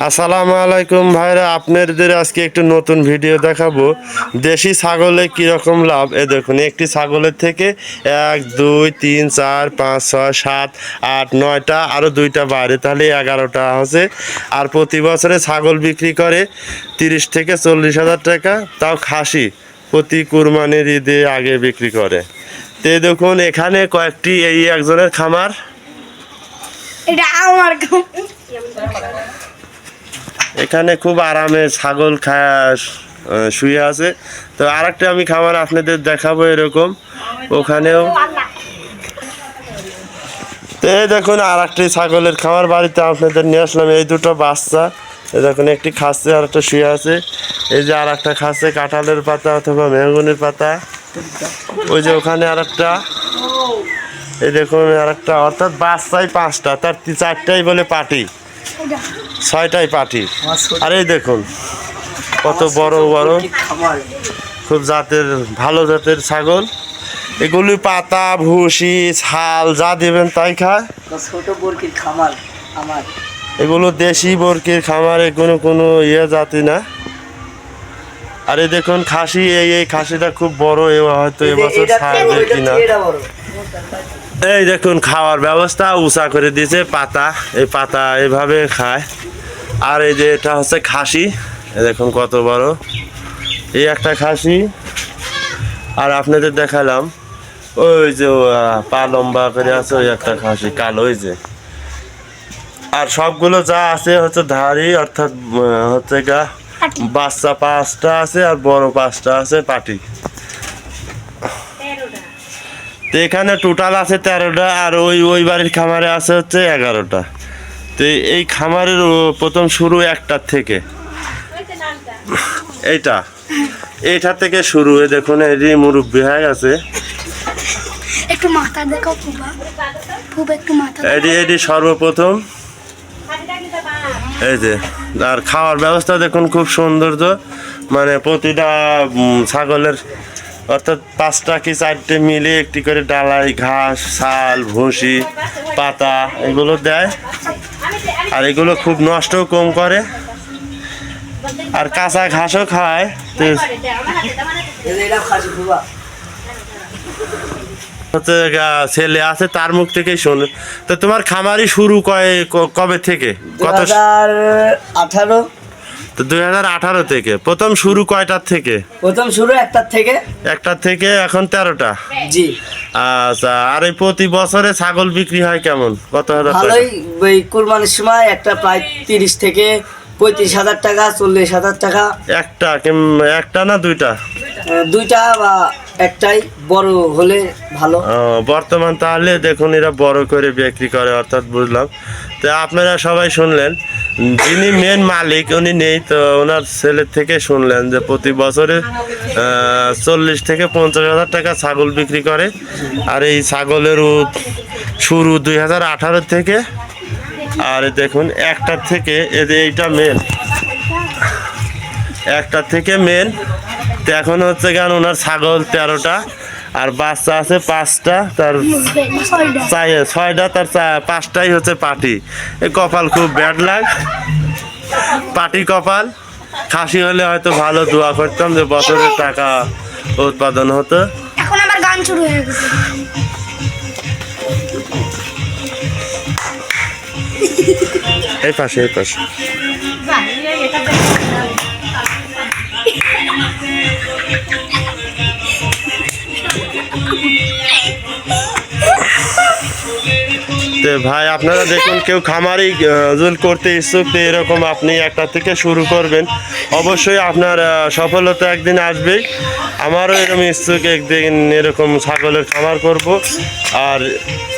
আসসালামু আলাইকুম ভাইরা, আপনাদের আজকে একটু নতুন ভিডিও দেখাবো। দেশি ছাগলে কীরকম লাভ এ দেখুন। একটি ছাগলের থেকে 1 2 3 4 5 6 7 8 9টা আরও 2টা বাইরে, তাহলে 11টা আছে। আর প্রতি বছরে ছাগল বিক্রি করে 30 থেকে 40 হাজার টাকা, তাও খাসি প্রতি কুরবানির ঈদে আগে বিক্রি করে। তো দেখুন এখানে কয়েকটি এই একজনের খামার, এটা আমার এখানে খুব আরামে ছাগল খায় শুয়ে আছে। তো আরেকটা আমি খাবার আপনাদের দেখাবো এরকম, ওখানেও। তো এই দেখুন আর একটি ছাগলের খামার বাড়িতে আপনাদের নিয়ে আসলাম। এই দুটো বাচ্চা, এই দেখুন একটি খাচ্ছে আর একটা শুয়ে আছে। এই যে আর একটা খাচ্ছে কাঁঠালের পাতা অথবা মেহগনির পাতা। ওই যে ওখানে আর একটা, এই দেখুন আর একটা, অর্থাৎ বাচ্চাই 5টা, তার 4টাই বলে পাটি, 6টাই পাটি। আর এই দেখুন কত বড় বড়, খুব জাতের ভালো জাতের ছাগল। এগুলি পাতা ভুসি ছাল যা দেবেন তাই খায়। ছোট বরকির খামার আমার, এগুলো দেশি বরকির খামার, এগুলো কোনো জাতি না। আর এই দেখুন খাসি, এই খাসিটা খুব বড়, হয়তো এবছর ছাড়বে কিনা। এই দেখুন খাওয়ার ব্যবস্থা উঁচা করে দিয়েছে, পাতা, এই পাতা এভাবে খায়। আর এই যে এটা হচ্ছে খাসি, দেখুন কত বড়, এই একটা খাসি। আর আপনাদের দেখালাম ওই যে পা লম্বা করে আছে ওই একটা খাসি কালো, ওই যে। আর সবগুলো যা আছে হচ্ছে ধাড়ি, অর্থাৎ হচ্ছে গা বাচ্চা 5টা আছে আর বড় 5টা আছে পাটি। তো এখানে টোটাল আছে 13টা, আর ওই বাড়ির খামারে আছে হচ্ছে 11টা। তো এই খামারের প্রথম শুরু 1টার থেকে, এইটা থেকে শুরু। দেখুন এটি মুরব্বি হয়ে গেছে। একটু মাথা দেখো ফুবা, ফুবা একটু মাথা। এটি সর্বপ্রথম, এই যে। আর খাওয়ার ব্যবস্থা দেখুন খুব সৌন্দর্য, মানে প্রতিটা ছাগলের অর্থাৎ 5টা কি 4টে মিলে একটি করে ডালাই ঘাস, ছাল, ভুসি, পাতা এগুলো দেয়। আর এগুলো খুব নষ্টও কম করে, আর কাঁচা ঘাসও খায়। হচ্ছে ছেলে আছে, তার মুখ থেকেই শোনে। তো তোমার খামারি শুরু কবে থেকে? কত? 2018। তো 2018 থেকে প্রথম শুরু কয়টার থেকে? প্রথম শুরু 1টার থেকে। 1টার থেকে এখন 13টা। জি। আচ্ছা, আর এই প্রতি বছরে ছাগল বিক্রি হয় কেমন, কত হাজার? ভালোই, ওই কুরবানির সময় একটা প্রায় 30 থেকে 35 হাজার টাকা, 40 হাজার টাকা। একটা না 2টা? 2টা বা একটাই, বড় হলে ভালো। বর্তমান তাহলে দেখুন এরা বড় করে বিক্রি করে, অর্থাৎ বুঝলাম। তো আপনারা সবাই শুনলেন, যিনি মেন মালিক উনি নেই, তো ওনার ছেলের থেকে শুনলেন যে প্রতি বছরে 40 থেকে 50 হাজার টাকা ছাগল বিক্রি করে। আর এই ছাগলের শুরু 2018 থেকে। আর দেখুন 1টার থেকে, এইটা মেন, 1টার থেকে মেন। তো এখন হচ্ছে কেন ওনার ছাগল 13টা, আর বাচ্চা আছে 5টা, তার 6টা, তার 5টাই হচ্ছে পাটি। এই কপাল খুব ব্যাড লাগ, পাটি কপাল। খাসি হলে হয়তো ভালো, দোয়া করতাম যে বছরে টাকা উৎপাদন হতো। এখন আমার গান শুরু হয়ে গেছে। এই পাশে, এই পাশে। তো ভাই আপনারা দেখুন, কেউ খামারি করতে ইচ্ছুক, তো এরকম আপনি 1টা থেকে শুরু করবেন, অবশ্যই আপনার সফলতা একদিন আসবেই। আমারও এরকম ইচ্ছুক, একদিন এরকম ছাগলের খামার করব। আর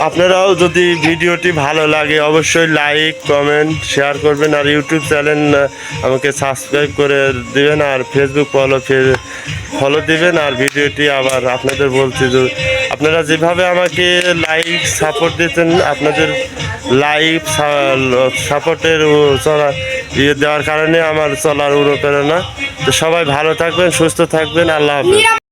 আপনারাও যদি ভিডিওটি ভালো লাগে অবশ্যই লাইক কমেন্ট শেয়ার করবেন, আর ইউটিউব চ্যানেল আমাকে সাবস্ক্রাইব করে দেবেন, আর ফেসবুক ফলো দিবেন। আর ভিডিওটি আবার আপনাদের বলছি যে আপনারা যেভাবে আমাকে লাইক সাপোর্ট দিচ্ছেন, আপনাদের লাইক সাপোর্টের দেওয়ার কারণে আমার চলার অনুপ্রেরণা। তো সবাই ভালো থাকবেন, সুস্থ থাকবেন, আল্লাহ হাফেজ।